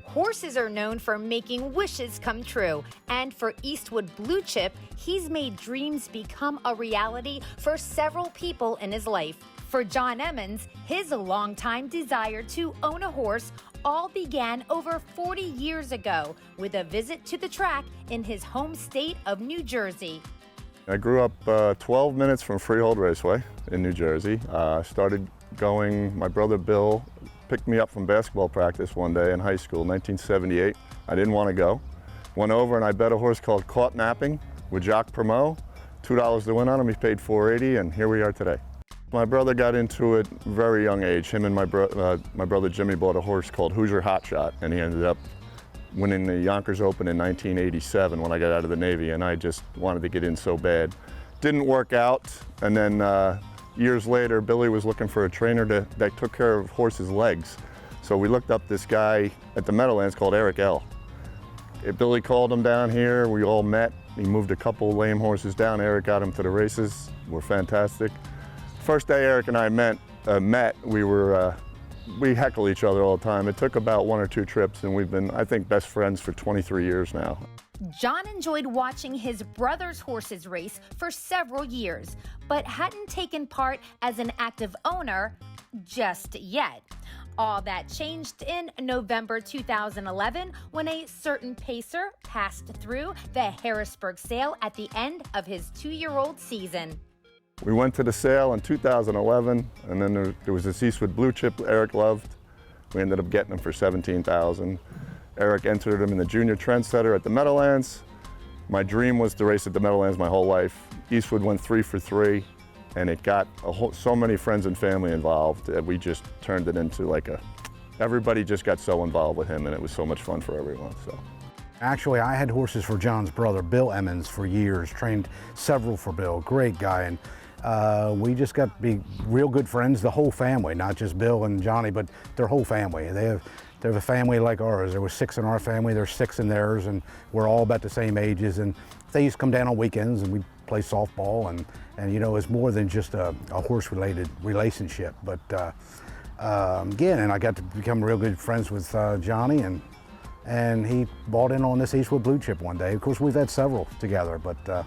Horses are known for making wishes come true, and for Eastwood Blue Chip, he's made dreams become a reality for several people in his life. For John Emmons, his longtime desire to own a horse all began over 40 years ago with a visit to the track in his home state of New Jersey. I grew up 12 minutes from Freehold Raceway in New Jersey. Started going, my brother Bill picked me up from basketball practice one day in high school, 1978. I didn't want to go. Went over and I bet a horse called Caught Napping with Jacques Primo. $2 to win on him, he paid $4.80, and here we are today. My brother got into it very young age. Him and my brother Jimmy bought a horse called Hoosier Hot Shot, and he ended up winning the Yonkers Open in 1987 when I got out of the Navy, and I just wanted to get in so bad. Didn't work out, and then years later, Billy was looking for a trainer that took care of horses' legs. So we looked up this guy at the Meadowlands called Eric L. Billy called him down here, we all met. He moved a couple lame horses down. Eric got him to the races, were fantastic. First day Eric and I met, we heckle each other all the time. It took about 1 or 2 trips, and we've been, I think, best friends for 23 years now. John enjoyed watching his brother's horses race for several years, but hadn't taken part as an active owner just yet. All that changed in November 2011 when a certain pacer passed through the Harrisburg sale at the end of his 2-year-old season. We went to the sale in 2011, and then there was this Eastwood Blue Chip Eric loved. We ended up getting him for $17,000. Eric entered him in the Junior Trendsetter at the Meadowlands. My dream was to race at the Meadowlands my whole life. Eastwood went 3 for 3, and it got so many friends and family involved that we just turned it into everybody just got so involved with him, and it was so much fun for everyone. So. Actually, I had horses for John's brother, Bill Emmons, for years, trained several for Bill, great guy. And we just got to be real good friends, the whole family, not just Bill and Johnny, but their whole family. They're a family like ours. There were 6 in our family, there's 6 in theirs, and we're all about the same ages. And they used to come down on weekends and we'd play softball, and you know, it's more than just a horse-related relationship. But again, and I got to become real good friends with Johnny, and he bought in on this Eastwood Blue Chip one day. Of course, we've had several together, but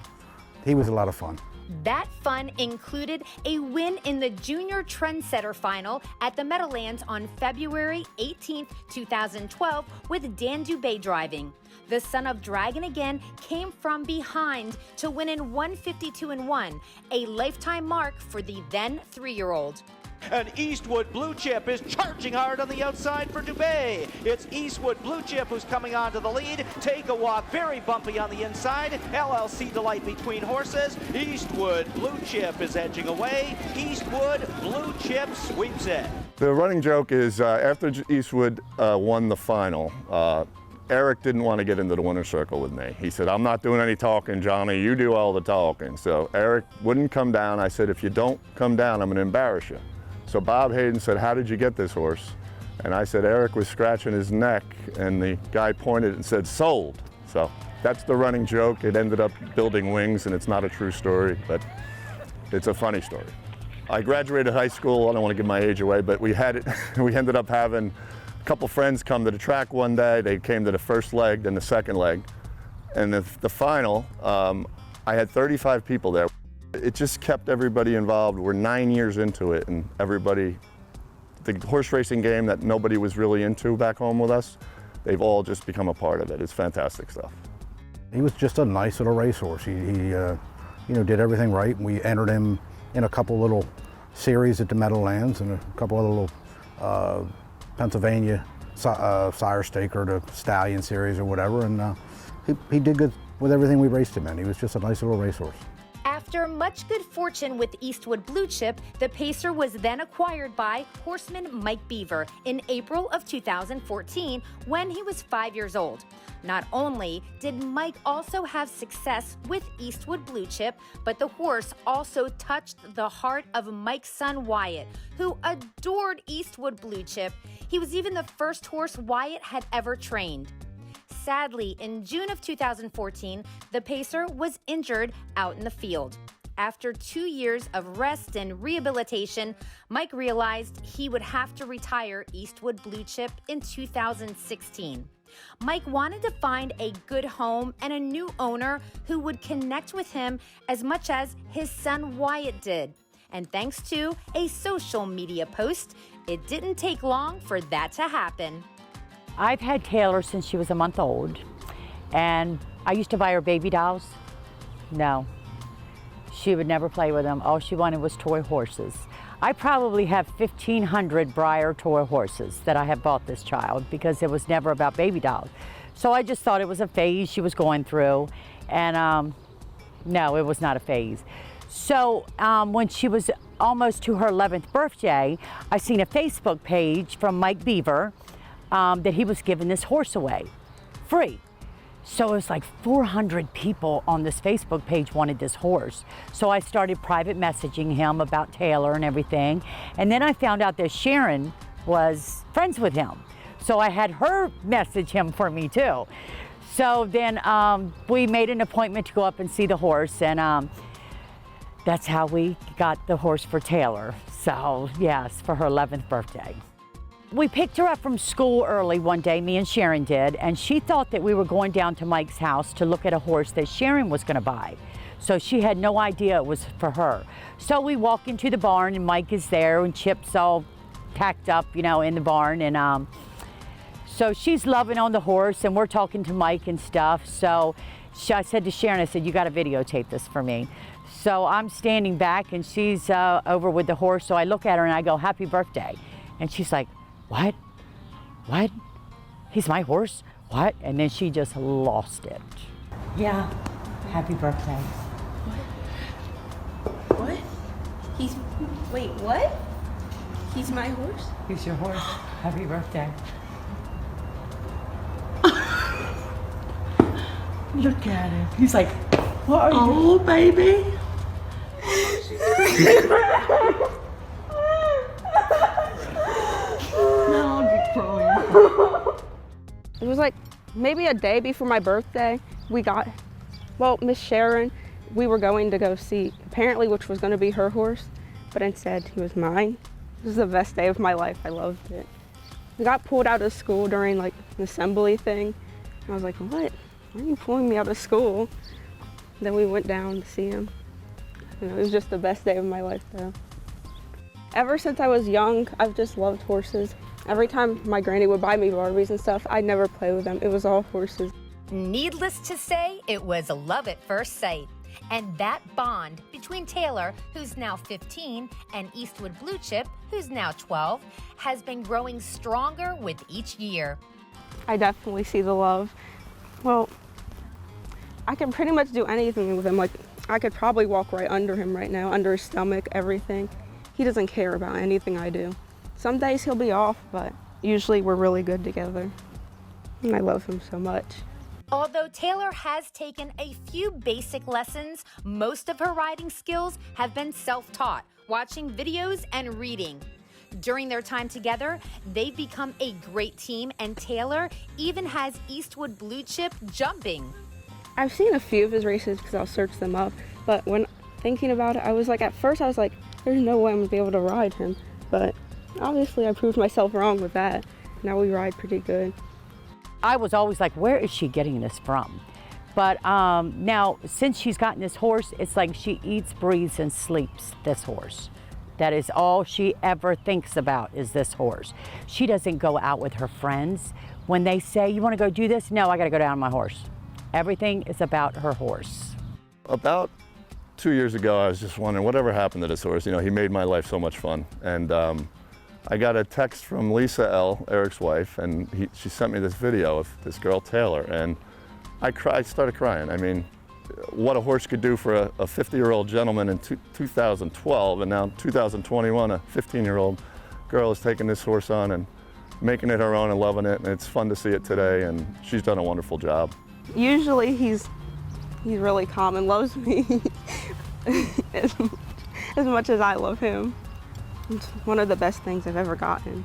he was a lot of fun. That fun included a win in the Junior Trendsetter Final at the Meadowlands on February 18, 2012 with Dan Dubé driving. The son of Dragon again came from behind to win in 152-1, a lifetime mark for the then 3-year-old. And Eastwood Blue Chip is charging hard on the outside for Dubé. It's Eastwood Blue Chip who's coming onto the lead. Take a walk, very bumpy on the inside. LLC Delight between horses. Eastwood Blue Chip is edging away. Eastwood Blue Chip sweeps it. The running joke is after Eastwood won the final, Eric didn't want to get into the winner's circle with me. He said, "I'm not doing any talking, Johnny. You do all the talking." So Eric wouldn't come down. I said, "If you don't come down, I'm going to embarrass you." So Bob Hayden said, "How did you get this horse?" And I said, "Eric was scratching his neck," and the guy pointed and said, "Sold." So that's the running joke. It ended up building wings, and it's not a true story, but it's a funny story. I graduated high school. I don't want to give my age away, but we ended up having a couple friends come to the track one day. They came to the first leg, then the second leg. And the final, I had 35 people there. It just kept everybody involved. We're 9 years into it, and everybody, the horse racing game that nobody was really into back home with us, they've all just become a part of it. It's fantastic stuff. He was just a nice little racehorse. He did everything right. We entered him in a couple little series at the Meadowlands and a couple other little Pennsylvania sire stake or the Stallion series or whatever, and he did good with everything we raced him in. He was just a nice little racehorse. After much good fortune with Eastwood Blue Chip, the pacer was then acquired by horseman Mike Beaver in April of 2014 when he was 5 years old. Not only did Mike also have success with Eastwood Blue Chip, but the horse also touched the heart of Mike's son Wyatt, who adored Eastwood Blue Chip. He was even the first horse Wyatt had ever trained. Sadly, in June of 2014, the pacer was injured out in the field. After 2 years of rest and rehabilitation, Mike realized he would have to retire Eastwood Blue Chip in 2016. Mike wanted to find a good home and a new owner who would connect with him as much as his son Wyatt did. And thanks to a social media post, it didn't take long for that to happen. I've had Taylor since she was a month old, and I used to buy her baby dolls. No, she would never play with them. All she wanted was toy horses. I probably have 1,500 Breyer toy horses that I have bought this child because it was never about baby dolls. So I just thought it was a phase she was going through, and no, it was not a phase. So when she was almost to her 11th birthday, I seen a Facebook page from Mike Beaver that he was giving this horse away, free. So it was like 400 people on this Facebook page wanted this horse. So I started private messaging him about Taylor and everything. And then I found out that Sharon was friends with him. So I had her message him for me too. So then we made an appointment to go up and see the horse, and that's how we got the horse for Taylor. So yes, for her 11th birthday. We picked her up from school early one day, me and Sharon did, and she thought that we were going down to Mike's house to look at a horse that Sharon was gonna buy. So she had no idea it was for her. So we walk into the barn and Mike is there and Chip's all packed up, you know, in the barn. And so she's loving on the horse and we're talking to Mike and stuff. So I said to Sharon, I said, you gotta videotape this for me. So I'm standing back and she's over with the horse. So I look at her and I go, happy birthday. And she's like, what? What? He's my horse? What? And then she just lost it. Yeah, happy birthday. What? Wait, what? He's my horse? He's your horse. Happy birthday. Look at him. He's like, what are you doing? Oh, baby. It was like maybe a day before my birthday, Miss Sharon, we were going to go see, apparently, which was going to be her horse, but instead he was mine. This was the best day of my life. I loved it. We got pulled out of school during like an assembly thing. I was like, what? Why are you pulling me out of school? Then we went down to see him. You know, it was just the best day of my life though. Ever since I was young, I've just loved horses. Every time my granny would buy me Barbies and stuff, I'd never play with them. It was all horses. Needless to say, it was love at first sight. And that bond between Taylor, who's now 15, and Eastwood Blue Chip, who's now 12, has been growing stronger with each year. I definitely see the love. Well, I can pretty much do anything with him. Like, I could probably walk right under him right now, under his stomach, everything. He doesn't care about anything I do. Some days he'll be off, but usually we're really good together. And I love him so much. Although Taylor has taken a few basic lessons, most of her riding skills have been self-taught, watching videos and reading. During their time together, they've become a great team, and Taylor even has Eastwood Blue Chip jumping. I've seen a few of his races because I'll search them up, but when thinking about it, I was like, at first I was like, there's no way I'm gonna be able to ride him, but obviously I proved myself wrong with that. Now we ride pretty good. I was always like, where is she getting this from? But now, since she's gotten this horse, it's like she eats, breathes, and sleeps this horse. That is all she ever thinks about is this horse. She doesn't go out with her friends. When they say, you wanna go do this? No, I gotta go down on my horse. Everything is about her horse. About 2 years ago, I was just wondering whatever happened to this horse. You know, he made my life so much fun. And I got a text from Lisa L., Eric's wife, and she sent me this video of this girl, Taylor, and I started crying. I mean, what a horse could do for a 50-year-old gentleman in 2012, and now 2021, a 15-year-old girl is taking this horse on and making it her own and loving it, and it's fun to see it today, and she's done a wonderful job. Usually he's really calm and loves me as much as I love him. It's one of the best things I've ever gotten.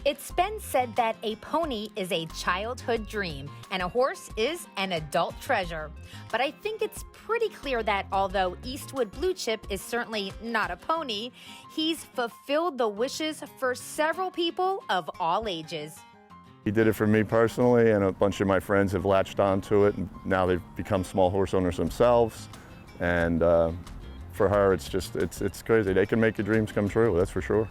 It's been said that a pony is a childhood dream and a horse is an adult treasure. But I think it's pretty clear that although Eastwood Blue Chip is certainly not a pony, he's fulfilled the wishes for several people of all ages. He did it for me personally, and a bunch of my friends have latched onto it, and now they've become small horse owners themselves. And for her, it's crazy. They can make your dreams come true, that's for sure.